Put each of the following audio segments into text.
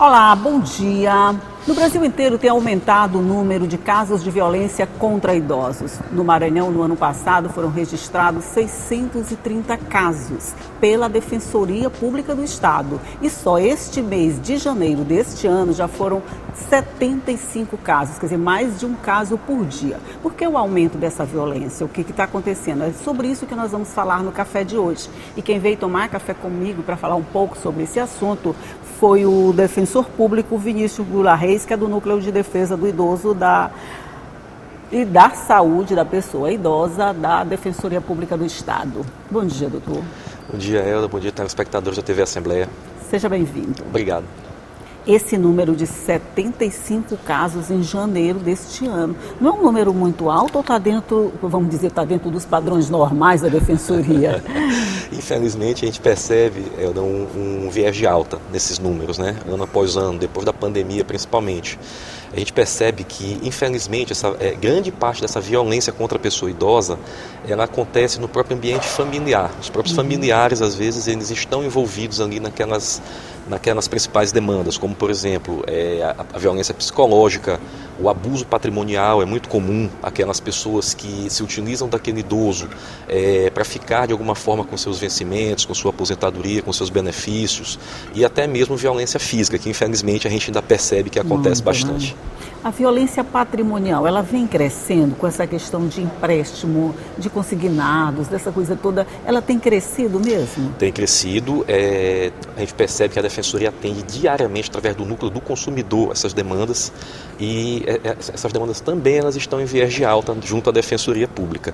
Olá, bom dia. No Brasil inteiro tem aumentado o número de casos de violência contra idosos. No Maranhão, no ano passado, foram registrados 630 casos pela Defensoria Pública do Estado. E só este mês de janeiro deste ano já foram 75 casos, quer dizer, mais de um caso por dia. Por que o aumento dessa violência? O que está acontecendo? É sobre isso que nós vamos falar no café de hoje. E quem veio tomar café comigo para falar um pouco sobre esse assunto foi o defensor público Vinícius Gula Reis, que é do Núcleo de Defesa do Idoso e da Saúde da Pessoa Idosa da Defensoria Pública do Estado. Bom dia, doutor. Bom dia, Elda. Bom dia, telespectadores da TV Assembleia. Seja bem-vindo. Obrigado. Esse número de 75 casos em janeiro deste ano, não é um número muito alto ou está dentro, vamos dizer, está dentro dos padrões normais da Defensoria? Infelizmente, a gente percebe, Elda, um viés de alta nesses números, né? Ano após ano, depois da pandemia principalmente. A gente percebe que, infelizmente, grande parte dessa violência contra a pessoa idosa, ela acontece no próprio ambiente familiar. Os próprios familiares, às vezes, eles estão envolvidos ali naquelas principais demandas, como, por exemplo, a violência psicológica, o abuso patrimonial. É muito comum aquelas pessoas que se utilizam daquele idoso para ficar, de alguma forma, com seus vencimentos, com sua aposentadoria, com seus benefícios, e até mesmo violência física, que, infelizmente, a gente ainda percebe que acontece bastante. A violência patrimonial, ela vem crescendo com essa questão de empréstimo, de consignados, dessa coisa toda, ela tem crescido mesmo? Tem crescido, a gente percebe que a Defensoria atende diariamente através do núcleo do consumidor essas demandas, e essas demandas também elas estão em viés de alta junto à Defensoria Pública.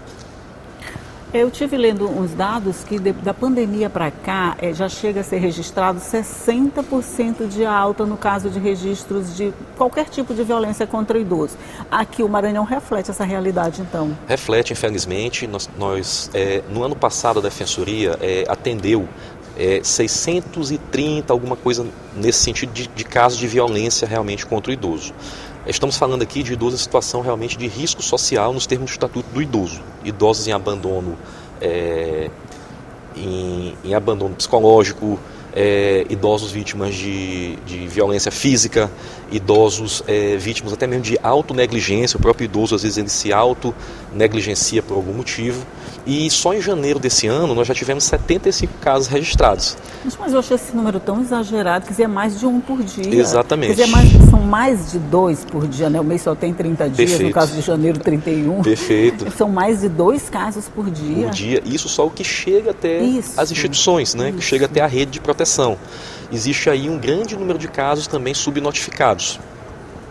Eu tive lendo uns dados que da pandemia para cá já chega a ser registrado 60% de alta no caso de registros de qualquer tipo de violência contra o idoso. Aqui o Maranhão reflete essa realidade, então? Reflete, infelizmente. No ano passado a Defensoria atendeu 630, alguma coisa nesse sentido de casos de violência realmente contra o idoso. Estamos falando aqui de idosos em situação realmente de risco social nos termos do Estatuto do Idoso. Idosos em abandono, em abandono psicológico, idosos vítimas de violência física, idosos vítimas até mesmo de autonegligência. O próprio idoso, às vezes, ele se autonegligencia por algum motivo. E só em janeiro desse ano nós já tivemos 75 casos registrados. Mas eu achei esse número tão exagerado, quer dizer, é mais de um por dia. Exatamente. Quer dizer, são mais de 2 por dia, né? O mês só tem 30 dias, Perfeito. No caso de janeiro, 31. Perfeito. São mais de 2 casos por dia. Isso só o que chega até as instituições, né? Que chega até a rede de proteção. Existe aí um grande número de casos também subnotificados.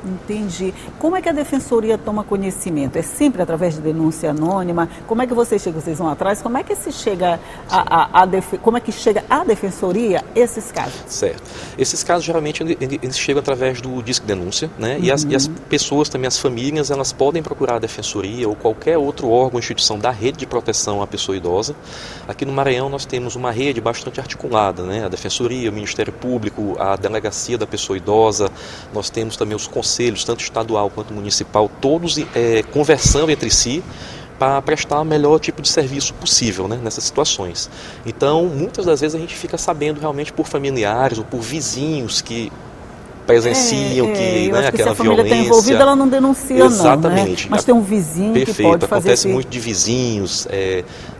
Entendi. Como é que a Defensoria toma conhecimento? É sempre através de denúncia anônima? Como é que vocês chegam? Vocês vão atrás? Como é que se chega como é que chega à Defensoria esses casos? Certo. Esses casos, geralmente, eles chegam através do Disque Denúncia, né? E as pessoas também, as famílias, elas podem procurar a Defensoria ou qualquer outro órgão ou instituição da rede de proteção à pessoa idosa. Aqui no Maranhão nós temos uma rede bastante articulada, né? A Defensoria, o Ministério Público, a Delegacia da Pessoa Idosa. Nós temos também os conselhos, tanto estadual quanto municipal, todos conversando entre si para prestar o melhor tipo de serviço possível, né, nessas situações. Então, muitas das vezes a gente fica sabendo realmente por familiares ou por vizinhos que presenciam aquela se a família está envolvida, ela não denuncia. Exatamente. Não, né? Mas tem um vizinho Perfeito. Que pode fazer. Acontece muito de vizinhos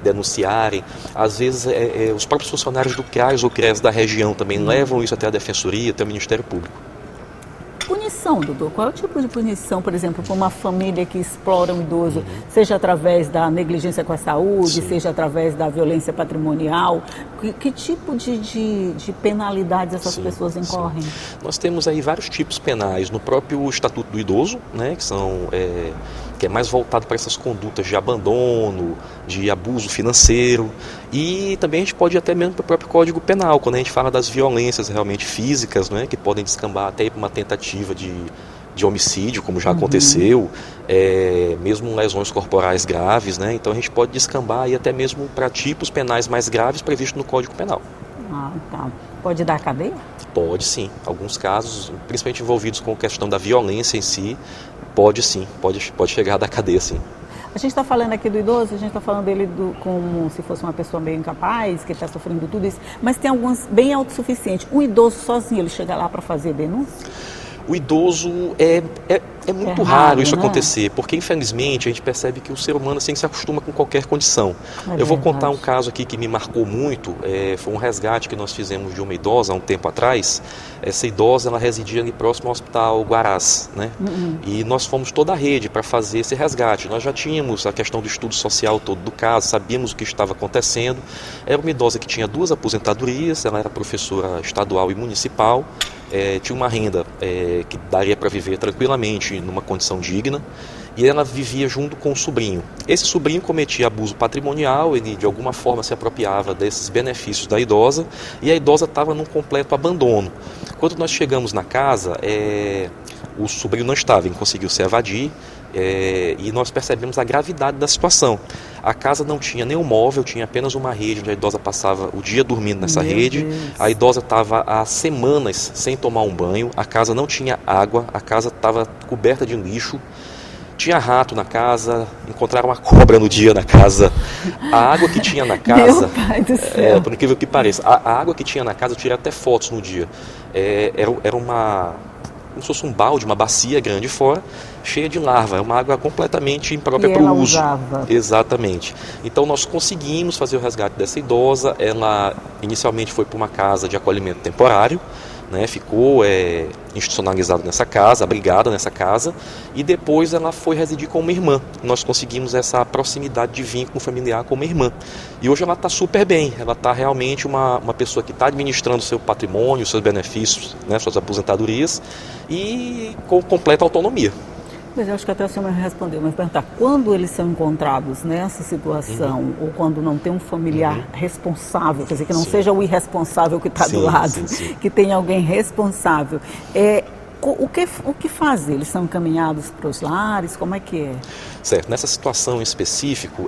denunciarem. Às vezes os próprios funcionários do CRAS ou CRES da região também levam isso até a Defensoria, até o Ministério Público. Punição, doutor? Qual é o tipo de punição, por exemplo, para uma família que explora um idoso, seja através da negligência com a saúde, Sim. seja através da violência patrimonial? Que tipo de penalidades essas pessoas incorrem? Sim. Nós temos aí vários tipos penais no próprio Estatuto do Idoso, né, que é mais voltado para essas condutas de abandono, de abuso financeiro, e também a gente pode ir até mesmo para o próprio Código Penal, quando a gente fala das violências realmente físicas, né, que podem descambar até para uma tentativa de homicídio, como já aconteceu, mesmo lesões corporais graves, né, então a gente pode descambar aí até mesmo para tipos penais mais graves previstos no Código Penal. Tá. Pode dar cadeia? Pode sim, alguns casos, principalmente envolvidos com a questão da violência em si, pode sim, pode chegar a dar cadeia sim. A gente está falando aqui do idoso, a gente está falando dele como se fosse uma pessoa bem incapaz, que está sofrendo tudo isso, mas tem alguns bem autossuficientes. Um idoso sozinho, ele chega lá para fazer denúncia? O idoso é muito raro isso acontecer, porque infelizmente a gente percebe que o ser humano assim, se acostuma com qualquer condição. Eu vou contar um caso aqui que me marcou muito, foi um resgate que nós fizemos de uma idosa há um tempo atrás. Essa idosa, ela residia ali próximo ao Hospital Guarás, né? E nós fomos toda a rede para fazer esse resgate. Nós já tínhamos a questão do estudo social todo do caso, sabíamos o que estava acontecendo. Era uma idosa que tinha 2 aposentadorias, ela era professora estadual e municipal, tinha uma renda que daria para viver tranquilamente numa condição digna, e ela vivia junto com o sobrinho. Esse sobrinho cometia abuso patrimonial, ele de alguma forma se apropriava desses benefícios da idosa, e a idosa estava num completo abandono. Quando nós chegamos na casa, o sobrinho não estava, ele conseguiu se evadir, e nós percebemos a gravidade da situação. A casa não tinha nenhum móvel, tinha apenas uma rede onde a idosa passava o dia dormindo nessa rede. A idosa estava há semanas sem tomar um banho, a casa não tinha água, a casa estava coberta de lixo, tinha rato na casa, encontraram uma cobra no dia na casa. A água que tinha na casa, meu pai do céu. Por incrível que pareça, a água que tinha na casa, eu tirei até fotos no dia, era como se fosse um balde, uma bacia grande fora, cheia de larva. É uma água completamente imprópria para o uso. Usava. Exatamente. Então nós conseguimos fazer o resgate dessa idosa. Ela inicialmente foi para uma casa de acolhimento temporário, né, ficou institucionalizada nessa casa, abrigada nessa casa, e depois ela foi residir com uma irmã. Nós conseguimos essa proximidade de vínculo familiar com uma irmã. E hoje ela está super bem, ela está realmente uma pessoa que está administrando seu patrimônio, seus benefícios, né, suas aposentadorias, e com completa autonomia. Mas eu acho que até o senhor me respondeu, mas perguntar, quando eles são encontrados nessa situação, ou quando não tem um familiar responsável, quer dizer, que não seja o irresponsável que está do lado, que tem alguém responsável, o que fazer? Eles são encaminhados para os lares? Como é que é? Certo. Nessa situação em específico,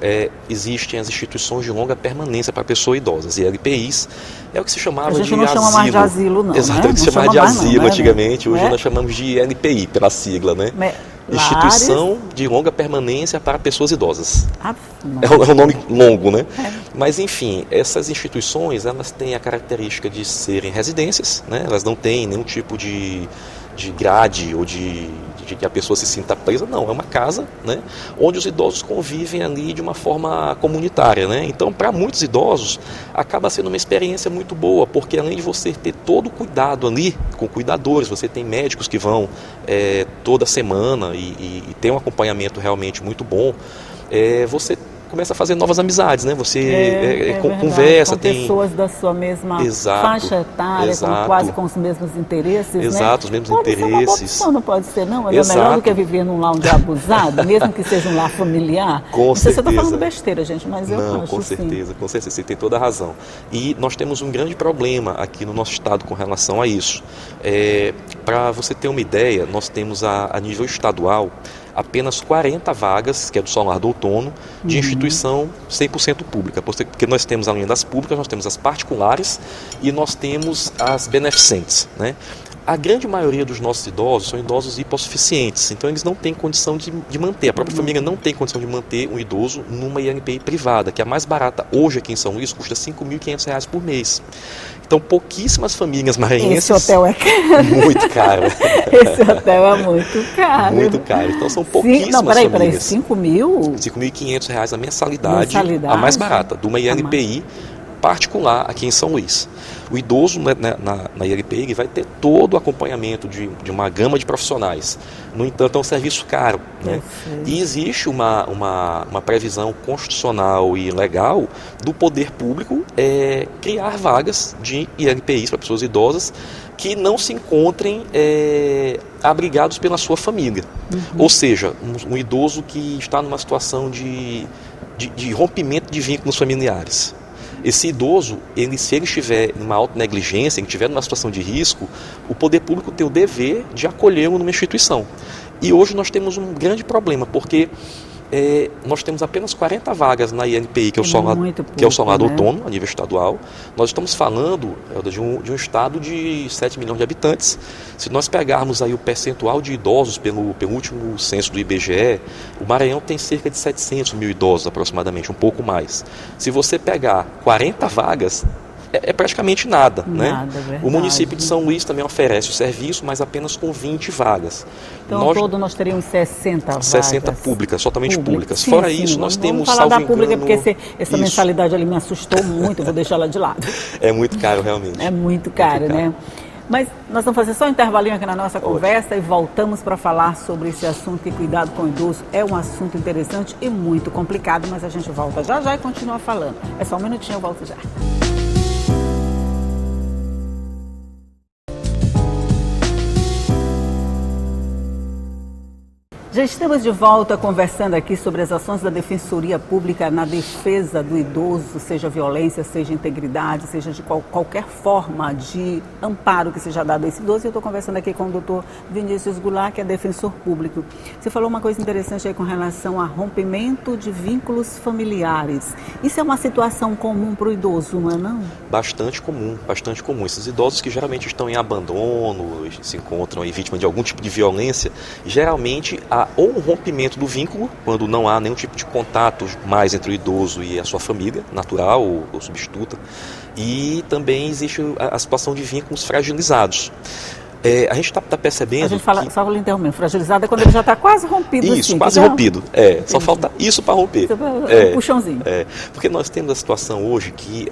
existem as instituições de longa permanência para pessoas idosas, e LPIs é o que se chamava de asilo. A gente não chama mais de asilo, não. Exato, né? Se chamava de asilo antigamente, hoje nós chamamos de LPI, pela sigla, né? Instituição de longa permanência para pessoas idosas. É um nome longo, né? Mas, enfim, essas instituições, elas têm a característica de serem residências, né? Elas não têm nenhum tipo de grade ou de que a pessoa se sinta presa. Não, é uma casa, né, onde os idosos convivem ali de uma forma comunitária, né? Então, para muitos idosos, acaba sendo uma experiência muito boa, porque além de você ter todo o cuidado ali, com cuidadores, você tem médicos que vão toda semana e tem um acompanhamento realmente muito bom, você começa a fazer novas amizades, né? Você conversa, tem pessoas da sua mesma faixa etária, quase com os mesmos interesses, exato, né? Os mesmos interesses. Ser uma boa opção, não pode ser, não? É melhor do que viver num lar onde é abusado, mesmo que seja um lar familiar. Com certeza. Não sei se eu estou falando besteira, gente, mas eu acho com certeza, com certeza, você tem toda a razão. E nós temos um grande problema aqui no nosso estado com relação a isso. Para você ter uma ideia, nós temos a nível estadual apenas 40 vagas, que é do Solar do Outono, de instituição 100% pública, porque nós temos, além das públicas, nós temos as particulares e nós temos as beneficentes, né? A grande maioria dos nossos idosos são idosos hipossuficientes, então eles não têm condição de manter, a própria família não tem condição de manter um idoso numa INPI privada, que é a mais barata hoje aqui em São Luís, custa R$ 5.500 por mês. Então, pouquíssimas famílias maranhenses... Esse hotel é caro. Muito caro. Esse hotel é muito caro. Muito caro. Então, são pouquíssimas famílias. Peraí, R$ 5.500 a mensalidade, a mais barata, de uma INPI particular aqui em São Luís. O idoso na ILPI ele vai ter todo o acompanhamento de uma gama de profissionais. No entanto, é um serviço caro, né? E existe uma previsão constitucional e legal do poder público criar vagas de ILPIs para pessoas idosas que não se encontrem abrigados pela sua família. Ou seja, um idoso que está numa situação de rompimento de vínculos familiares. Esse idoso, se ele estiver numa autonegligência, ele estiver numa situação de risco, o poder público tem o dever de acolhê-lo numa instituição. E hoje nós temos um grande problema, porque nós temos apenas 40 vagas na INPI, que é o salário autônomo, a nível estadual. Nós estamos falando de um estado de 7 milhões de habitantes. Se nós pegarmos aí o percentual de idosos pelo último censo do IBGE, o Maranhão tem cerca de 700 mil idosos aproximadamente, um pouco mais. Se você pegar 40 vagas, é praticamente nada, né? O município de São Luís também oferece o serviço, mas apenas com 20 vagas. Então, nós teríamos 60 vagas. 60 públicas, totalmente públicas. Sim, Fora sim, isso, nós temos, vamos falar da pública, porque essa isso. mensalidade ali me assustou muito, eu vou deixar ela de lado. É muito caro, realmente. É muito caro, né? Mas nós vamos fazer só um intervalinho aqui na nossa conversa e voltamos para falar sobre esse assunto, que cuidado com o idoso é um assunto interessante e muito complicado, mas a gente volta já e continua falando. É só um minutinho, eu volto já. Já estamos de volta conversando aqui sobre as ações da Defensoria Pública na defesa do idoso, seja violência, seja integridade, seja de qualquer forma de amparo que seja dado a esse idoso. Eu estou conversando aqui com o doutor Vinícius Goulart, que é defensor público. Você falou uma coisa interessante aí com relação a rompimento de vínculos familiares. Isso é uma situação comum para o idoso, não é não? Bastante comum, bastante comum. Esses idosos que geralmente estão em abandono, se encontram aí vítimas de algum tipo de violência, geralmente ou um rompimento do vínculo, quando não há nenhum tipo de contato mais entre o idoso e a sua família, natural ou substituta, e também existe a situação de vínculos fragilizados. A gente está percebendo. A gente fala, só vou lhe interromper, fragilizado é quando ele já está quase rompido. Isso, assim, quase rompido. Só falta isso para romper. Um puxãozinho. Porque nós temos a situação hoje que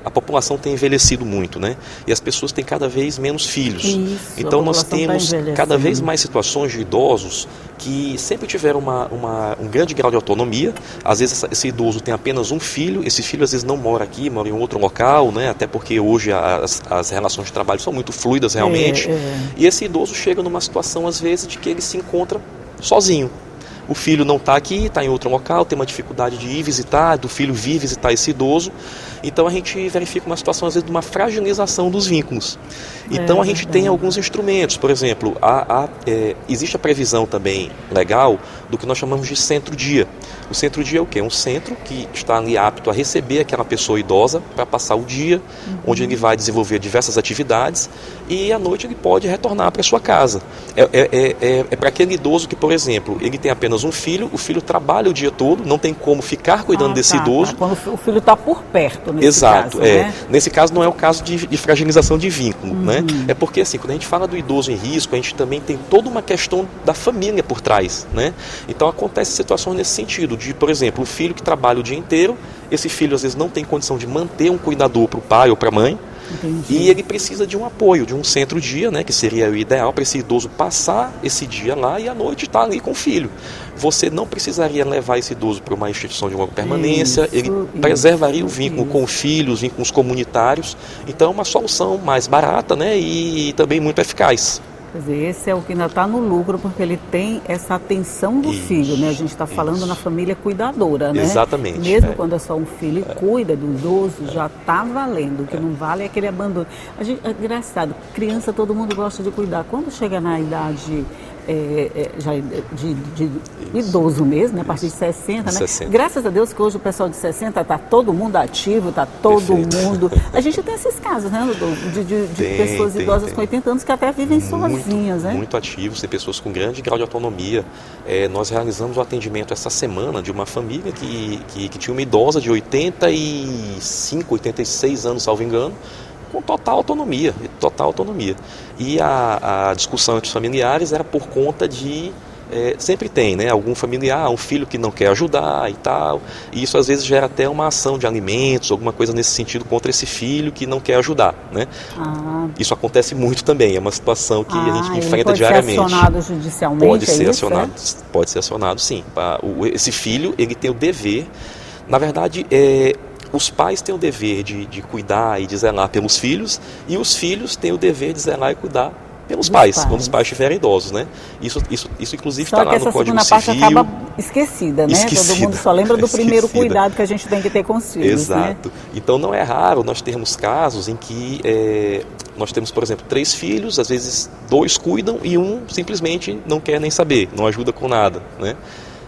a população tem envelhecido muito, né? E as pessoas têm cada vez menos filhos. Isso, então nós temos cada vez mais situações de idosos que sempre tiveram um grande grau de autonomia. Às vezes esse idoso tem apenas um filho, esse filho às vezes não mora aqui, mora em outro local, né? Até porque hoje as relações de trabalho são muito fluidas realmente. E esse idoso chega numa situação, às vezes, de que ele se encontra sozinho. O filho não está aqui, está em outro local, tem uma dificuldade de ir visitar, do filho vir visitar esse idoso. Então a gente verifica uma situação, às vezes, de uma fragilização dos vínculos. Então a gente tem alguns instrumentos, por exemplo, existe a previsão também legal do que nós chamamos de centro-dia. O centro-dia é o quê? É um centro que está ali apto a receber aquela pessoa idosa para passar o dia, onde ele vai desenvolver diversas atividades e à noite ele pode retornar para sua casa. É para aquele idoso que, por exemplo, ele tem apenas um filho, o filho trabalha o dia todo, não tem como ficar cuidando desse idoso. Quando o filho está por perto, nesse Exato, caso, né? Nesse caso não é o caso de fragilização de vínculo, né? É porque assim, quando a gente fala do idoso em risco, a gente também tem toda uma questão da família por trás, né? Então acontecem situações nesse sentido, de, por exemplo, o filho que trabalha o dia inteiro, esse filho às vezes não tem condição de manter um cuidador para o pai ou para a mãe. Entendi. E ele precisa de um apoio, de um centro-dia, né, que seria o ideal para esse idoso passar esse dia lá e à noite estar ali com o filho. Você não precisaria levar esse idoso para uma instituição de longa permanência, ele preservaria o vínculo com o filho, os vínculos comunitários. Então é uma solução mais barata, né, e também muito eficaz. Quer dizer, esse é o que ainda está no lucro, porque ele tem essa atenção do filho, né? A gente está falando na família cuidadora, né? Exatamente. Mesmo quando é só um filho e cuida do idoso, já está valendo. O que não vale é aquele abandono. É engraçado, criança todo mundo gosta de cuidar. Quando chega na idade já de idoso mesmo, né? A partir de 60, né? 60. Graças a Deus que hoje o pessoal de 60 está todo mundo ativo, está todo mundo... A gente tem esses casos, né, de pessoas idosas com 80 anos que até vivem sozinhas, né? Muito ativos, tem pessoas com grande grau de autonomia. Nós realizamos o atendimento essa semana de uma família que tinha uma idosa de 85, 86 anos, salvo engano, com total autonomia. E a discussão entre os familiares era por conta de... sempre tem, né? Algum familiar, um filho que não quer ajudar e tal. E isso às vezes gera até uma ação de alimentos, alguma coisa nesse sentido contra esse filho que não quer ajudar, né? Isso acontece muito também, é uma situação que a gente enfrenta diariamente. Pode ser acionado judicialmente? Pode ser acionado, sim. Esse filho, ele tem o dever, na verdade, os pais têm o dever de cuidar e de zelar pelos filhos, e os filhos têm o dever de zelar e cuidar pelos pais, quando os pais estiverem idosos, né? Isso inclusive está lá no Código Civil. Só que essa segunda parte acaba esquecida, né? Todo mundo só lembra do primeiro cuidado que a gente tem que ter com os filhos. Exato. Né? Então não é raro nós termos casos em que nós temos, por exemplo, 3 filhos, às vezes 2 cuidam e um simplesmente não quer nem saber, não ajuda com nada, né?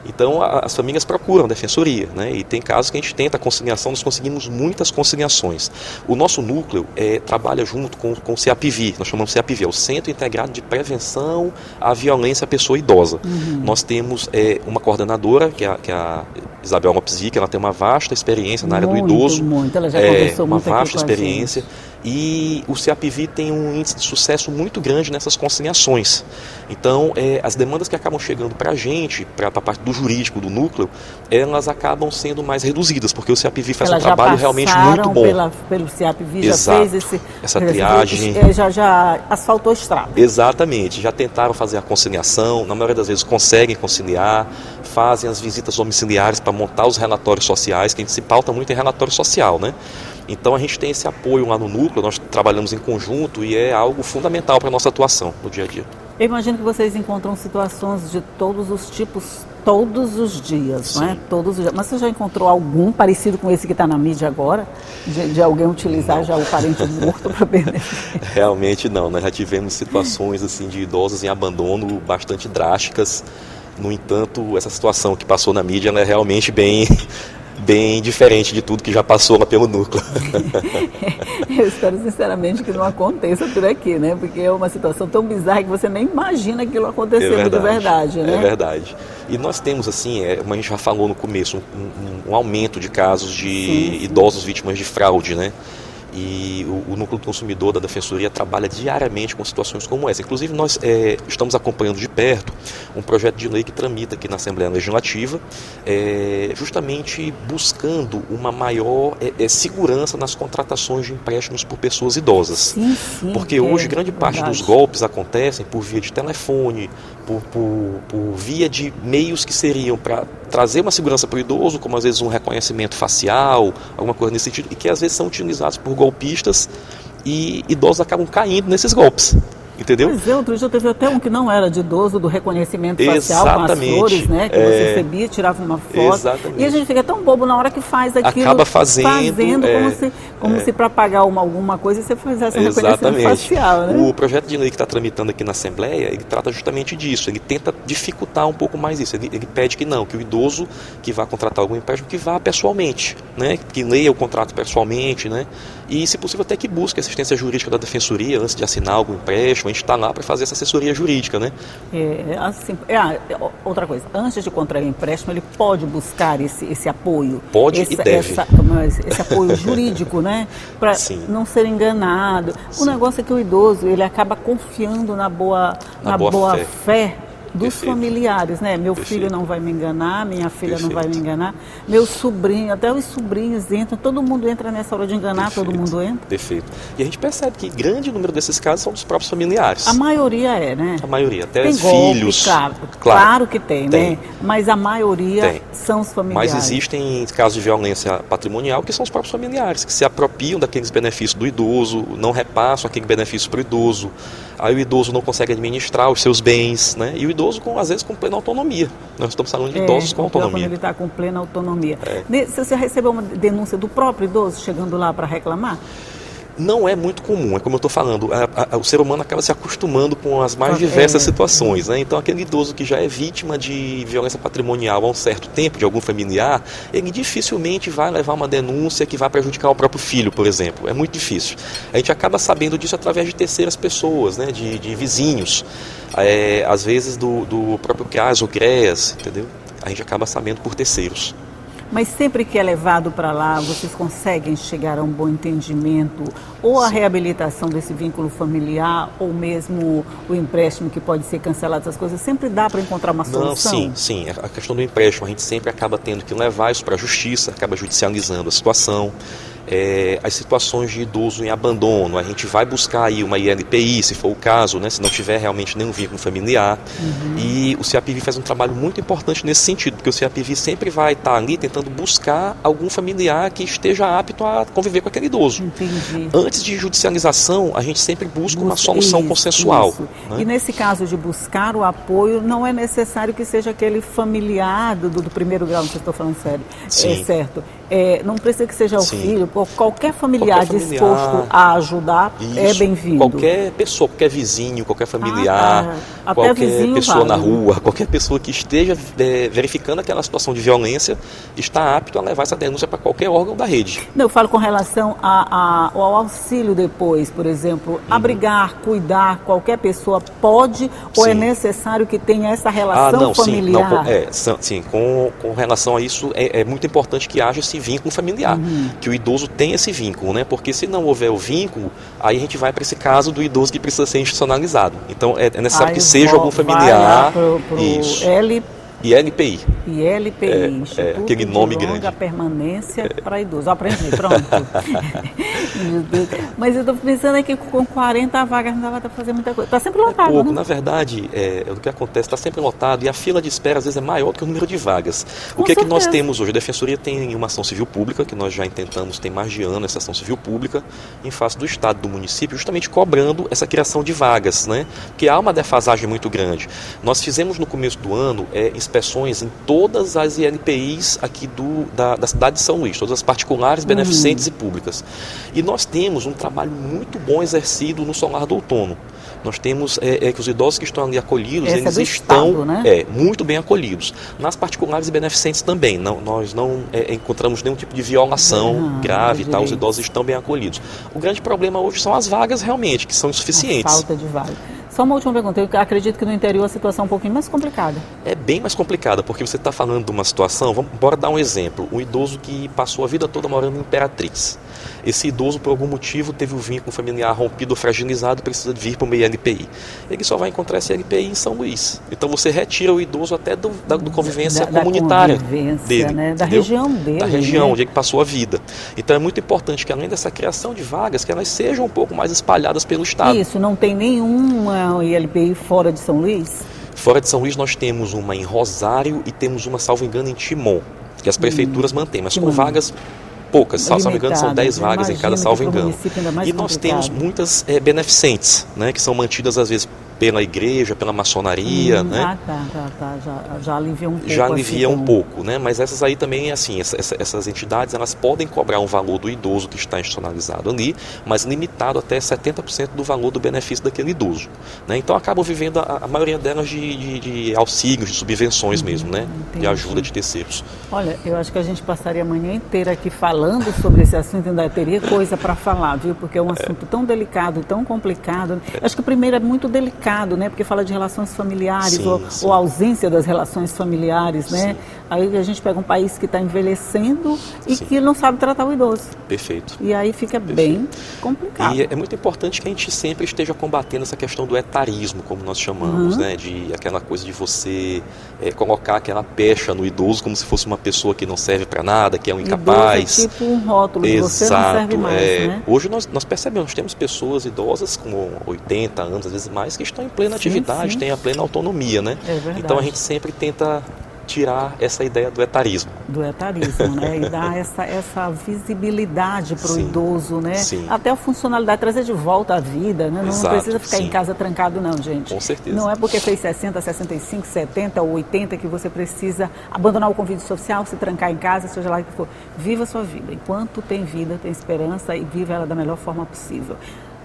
Então as famílias procuram a defensoria, né? E tem casos que a gente tenta a conciliação, nós conseguimos muitas conciliações. O nosso núcleo trabalha junto com o CEAPV, nós chamamos de CEAPV, é o Centro Integrado de Prevenção à Violência à Pessoa Idosa. Nós temos uma coordenadora, que é a Isabel Lopes, que ela tem uma vasta experiência na área do idoso. Muito, ela já conversou muito aqui com a gente. Uma vasta experiência. E o CEAPV tem um índice de sucesso muito grande nessas conciliações. Então, as demandas que acabam chegando para a gente, para a parte do jurídico, do núcleo, elas acabam sendo mais reduzidas, porque o CEAPV faz um trabalho realmente muito bom. Pelo CEAPV, exato, já fez essa triagem. Já asfaltou estrada. Exatamente, já tentaram fazer a conciliação, na maioria das vezes conseguem conciliar, fazem as visitas domiciliares para montar os relatórios sociais, que a gente se pauta muito em relatório social, né? Então a gente tem esse apoio lá no núcleo, nós trabalhamos em conjunto e é algo fundamental para a nossa atuação no dia a dia. Eu imagino que vocês encontram situações de todos os tipos, todos os dias, sim, não é? Todos os dias. Mas você já encontrou algum parecido com esse que está na mídia agora? De alguém utilizar já o parente morto para beneficiar? Realmente não, nós já tivemos situações assim, de idosos em abandono bastante drásticas. No entanto, essa situação que passou na mídia ela é realmente bem diferente de tudo que já passou lá pelo núcleo. Eu espero sinceramente que não aconteça por aqui, né? Porque é uma situação tão bizarra que você nem imagina aquilo acontecendo de verdade, né? É verdade. E nós temos, assim, como a gente já falou no começo, um aumento de casos de idosos vítimas de fraude, né? E o Núcleo do Consumidor da Defensoria trabalha diariamente com situações como essa. Inclusive, nós estamos acompanhando de perto um projeto de lei que tramita aqui na Assembleia Legislativa, justamente buscando uma maior segurança nas contratações de empréstimos por pessoas idosas. Sim, porque hoje grande parte dos golpes acontecem por via de telefone, por via de meios que seriam para trazer uma segurança para o idoso, como às vezes um reconhecimento facial, alguma coisa nesse sentido, e que às vezes são utilizados por golpistas e idosos acabam caindo nesses golpes. Entendeu? Pois é, outro dia teve até um que não era de idoso, do reconhecimento facial com as flores, né? Que você recebia, tirava uma foto. Exatamente. E a gente fica tão bobo na hora que faz aquilo. Acaba fazendo como se para pagar alguma coisa você fizesse um reconhecimento facial, né? O projeto de lei que está tramitando aqui na Assembleia, ele trata justamente disso. Ele tenta dificultar um pouco mais isso. Ele pede que o idoso que vá contratar algum empréstimo, que vá pessoalmente, né? Que leia o contrato pessoalmente, né? E, se possível, até que busque assistência jurídica da Defensoria antes de assinar algum empréstimo. A gente está lá para fazer essa assessoria jurídica, né? Outra coisa, antes de contrair empréstimo, ele pode buscar esse apoio. Pode e deve. Esse apoio jurídico, né? Para não ser enganado. Sim. O negócio é que o idoso, ele acaba confiando na boa fé dos familiares, né? Meu filho não vai me enganar, minha filha não vai me enganar, meu sobrinho, até os sobrinhos entram, todo mundo entra nessa hora de enganar, todo mundo entra. Perfeito. E a gente percebe que grande número desses casos são dos próprios familiares. A maioria né? A maioria, até tem os golpe, filhos. Claro que tem, né? Mas a maioria são os familiares. Mas existem casos de violência patrimonial que são os próprios familiares, que se apropriam daqueles benefícios do idoso, não repassam aquele benefício para o idoso. Aí o idoso não consegue administrar os seus bens, né? E o idoso, às vezes, com plena autonomia. Nós estamos falando de idosos com autonomia. Quando ele está com plena autonomia. Você recebeu uma denúncia do próprio idoso chegando lá para reclamar? Não é muito comum, é como eu estou falando, o ser humano acaba se acostumando com as mais diversas situações, né? Então aquele idoso que já é vítima de violência patrimonial há um certo tempo, de algum familiar, ele dificilmente vai levar uma denúncia que vai prejudicar o próprio filho, por exemplo. É muito difícil. A gente acaba sabendo disso através de terceiras pessoas, né? De vizinhos, às vezes do próprio CRAS ou CREAS, entendeu? A gente acaba sabendo por terceiros. Mas sempre que é levado para lá, vocês conseguem chegar a um bom entendimento, ou a reabilitação desse vínculo familiar, ou mesmo o empréstimo que pode ser cancelado, essas coisas, sempre dá para encontrar uma solução? Sim. A questão do empréstimo, a gente sempre acaba tendo que levar isso para a justiça, acaba judicializando a situação. As situações de idoso em abandono, a gente vai buscar aí uma ILPI, se for o caso, né, se não tiver realmente nenhum vínculo familiar. E o CEAPV faz um trabalho muito importante nesse sentido, porque o CEAPV sempre vai estar ali tentando tentando buscar algum familiar que esteja apto a conviver com aquele idoso. Entendi. Antes de judicialização, a gente sempre busca uma solução consensual. Né? E nesse caso de buscar o apoio, não é necessário que seja aquele familiar do primeiro grau, não sei se estou falando sério. Sim. É certo. Não precisa que seja o Sim. filho, qualquer familiar disposto a ajudar é bem-vindo. Qualquer pessoa, qualquer vizinho, qualquer familiar, qualquer pessoa na rua, qualquer pessoa que esteja verificando aquela situação de violência, está apto a levar essa denúncia para qualquer órgão da rede. Não, eu falo com relação ao auxílio depois, por exemplo, abrigar, cuidar, qualquer pessoa pode ou é necessário que tenha essa relação familiar? Sim, com relação a isso, é muito importante que haja esse vínculo familiar, que o idoso tenha esse vínculo, né? Porque se não houver o vínculo, aí a gente vai para esse caso do idoso que precisa ser institucionalizado. Então é necessário que seja algum familiar. Isso. E LPI. E LPI, Instituto aquele nome de Longa grande. Permanência para Idosos. Aprendi, pronto. Mas eu estou pensando aqui que com 40 vagas não dava para fazer muita coisa. Está sempre lotado, pouco. né? Na verdade, o que acontece, está sempre lotado e a fila de espera às vezes é maior que o número de vagas. O que é que nós temos hoje? A Defensoria tem uma ação civil pública, que nós já intentamos, tem mais de ano essa ação civil pública, em face do Estado, do município, justamente cobrando essa criação de vagas, né? Porque há uma defasagem muito grande. Nós fizemos no começo do ano inspeções em todas as ILPIs aqui da cidade de São Luís, todas as particulares, beneficentes e públicas. E nós temos um trabalho muito bom exercido no Solar do Outono. Nós temos que os idosos que estão ali acolhidos, eles estão Estado, né? Muito bem acolhidos. Nas particulares e beneficentes também. Nós não encontramos nenhum tipo de violação grave e tal, os idosos estão bem acolhidos. O grande problema hoje são as vagas realmente, que são insuficientes. A falta de vaga. Só uma última pergunta, eu acredito que no interior a situação é um pouquinho mais complicada. É bem mais complicada, porque você está falando de uma situação, bora dar um exemplo, um idoso que passou a vida toda morando em Imperatriz. Esse idoso, por algum motivo, teve o vínculo familiar rompido ou fragilizado, precisa vir para uma ILPI. Ele só vai encontrar essa ILPI em São Luís. Então você retira o idoso até do convivência comunitária dele, né? Da região dele. Da região onde ele passou a vida. Então é muito importante que, além dessa criação de vagas, que elas sejam um pouco mais espalhadas pelo Estado. Isso, não tem nenhuma ILPI fora de São Luís? Fora de São Luís nós temos uma em Rosário e temos uma, salvo engano, em Timon, que as prefeituras mantêm, mas com vagas poucas, salvo engano, são 10 vagas em cada, salvo engano. E nós temos muitas beneficentes, né, que são mantidas às vezes pela igreja, pela maçonaria, né? Já alivia um pouco. Já alivia um pouco, né? Mas essas aí também, assim, essas entidades, elas podem cobrar um valor do idoso que está institucionalizado ali, mas limitado até 70% do valor do benefício daquele idoso, né? Então acabam vivendo a maioria delas de auxílios, de subvenções mesmo, né? Entendi. De ajuda de terceiros. Olha, eu acho que a gente passaria a manhã inteira aqui falando sobre esse assunto, ainda teria coisa para falar, viu? Porque é um assunto tão delicado, tão complicado. Acho que o primeiro é muito delicado, né? Porque fala de relações familiares, ou ausência das relações familiares, né? Sim. Aí a gente pega um país que está envelhecendo e que não sabe tratar o idoso. Perfeito. E aí fica bem complicado. E é muito importante que a gente sempre esteja combatendo essa questão do etarismo, como nós chamamos, né? De aquela coisa de você colocar aquela pecha no idoso como se fosse uma pessoa que não serve para nada, que é um incapaz. Idoso é tipo um rótulo, de você não serve mais, né? Hoje nós percebemos, temos pessoas idosas com 80 anos, às vezes mais, que estão em plena atividade, têm a plena autonomia, né? É verdade. Então a gente sempre tenta tirar essa ideia do etarismo. Do etarismo, né? E dar essa visibilidade para o idoso, né? Sim. Até a funcionalidade, trazer de volta a vida, né? Não precisa ficar em casa trancado, não, gente. Com certeza. Não é porque fez 60, 65, 70 ou 80 que você precisa abandonar o convívio social, se trancar em casa, seja lá o que for. Viva a sua vida. Enquanto tem vida, tem esperança e viva ela da melhor forma possível.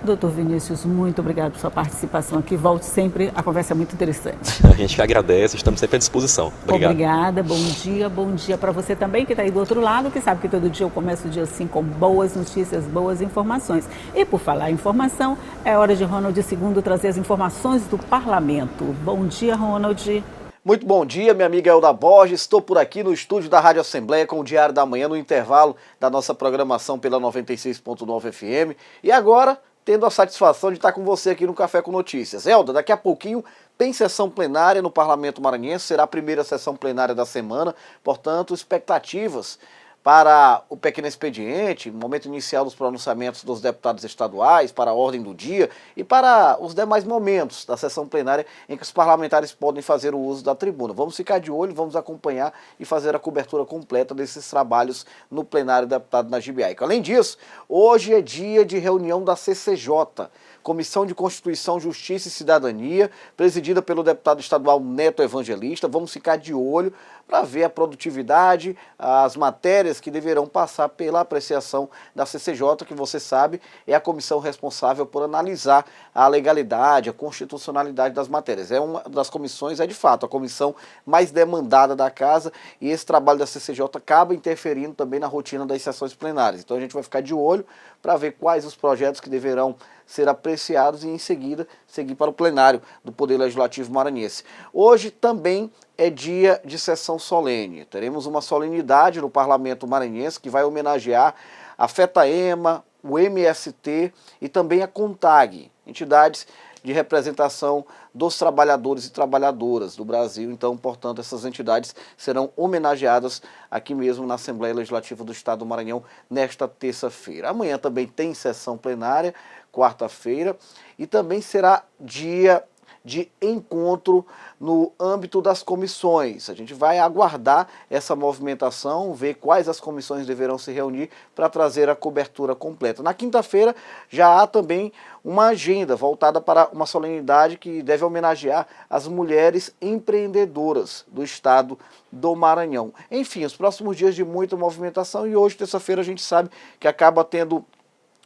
Doutor Vinícius, muito obrigado por sua participação aqui. Volte sempre, a conversa é muito interessante. A gente que agradece, estamos sempre à disposição. Obrigado. Obrigada, bom dia para você também que está aí do outro lado, que sabe que todo dia eu começo o dia assim com boas notícias, boas informações. E por falar em informação, é hora de Ronald II trazer as informações do Parlamento. Bom dia, Ronald. Muito bom dia, minha amiga Elda Borges. Estou por aqui no estúdio da Rádio Assembleia com o Diário da Manhã, no intervalo da nossa programação pela 96.9 FM. E agora, tendo a satisfação de estar com você aqui no Café com Notícias. Elda, daqui a pouquinho tem sessão plenária no Parlamento Maranhense, será a primeira sessão plenária da semana, portanto, expectativas para o pequeno expediente, momento inicial dos pronunciamentos dos deputados estaduais, para a ordem do dia e para os demais momentos da sessão plenária em que os parlamentares podem fazer o uso da tribuna. Vamos ficar de olho, vamos acompanhar e fazer a cobertura completa desses trabalhos no plenário do deputado Najib Aico. Além disso, hoje é dia de reunião da CCJ, Comissão de Constituição, Justiça e Cidadania, presidida pelo deputado estadual Neto Evangelista. Vamos ficar de olho para ver a produtividade, as matérias que deverão passar pela apreciação da CCJ, que você sabe é a comissão responsável por analisar a legalidade, a constitucionalidade das matérias. É uma das comissões, é de fato a comissão mais demandada da casa, e esse trabalho da CCJ acaba interferindo também na rotina das sessões plenárias. Então a gente vai ficar de olho para ver quais os projetos que deverão ser apreciados e em seguida seguir para o plenário do Poder Legislativo maranhense. Hoje também é dia de sessão solene. Teremos uma solenidade no Parlamento maranhense que vai homenagear a FETAEMA, o MST e também a CONTAG, entidades de representação dos trabalhadores e trabalhadoras do Brasil. Então, portanto, essas entidades serão homenageadas aqui mesmo na Assembleia Legislativa do Estado do Maranhão nesta terça-feira. Amanhã também tem sessão plenária, quarta-feira, e também será dia de encontro no âmbito das comissões. A gente vai aguardar essa movimentação, ver quais as comissões deverão se reunir para trazer a cobertura completa. Na quinta-feira já há também uma agenda voltada para uma solenidade que deve homenagear as mulheres empreendedoras do estado do Maranhão. Enfim, os próximos dias de muita movimentação, e hoje, terça-feira, a gente sabe que acaba tendo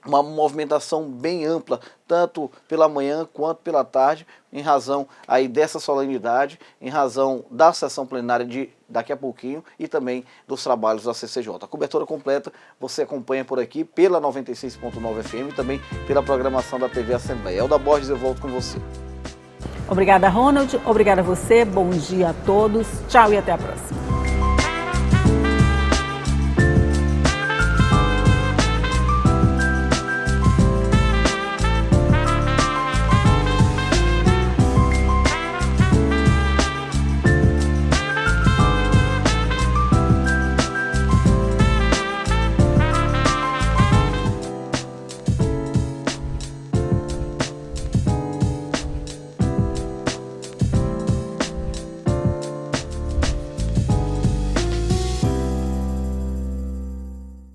uma movimentação bem ampla, tanto pela manhã quanto pela tarde, em razão aí dessa solenidade, em razão da sessão plenária de daqui a pouquinho e também dos trabalhos da CCJ. A cobertura completa você acompanha por aqui pela 96.9 FM e também pela programação da TV Assembleia. Elda Borges, eu volto com você. Obrigada, Ronald. Obrigada a você. Bom dia a todos. Tchau e até a próxima.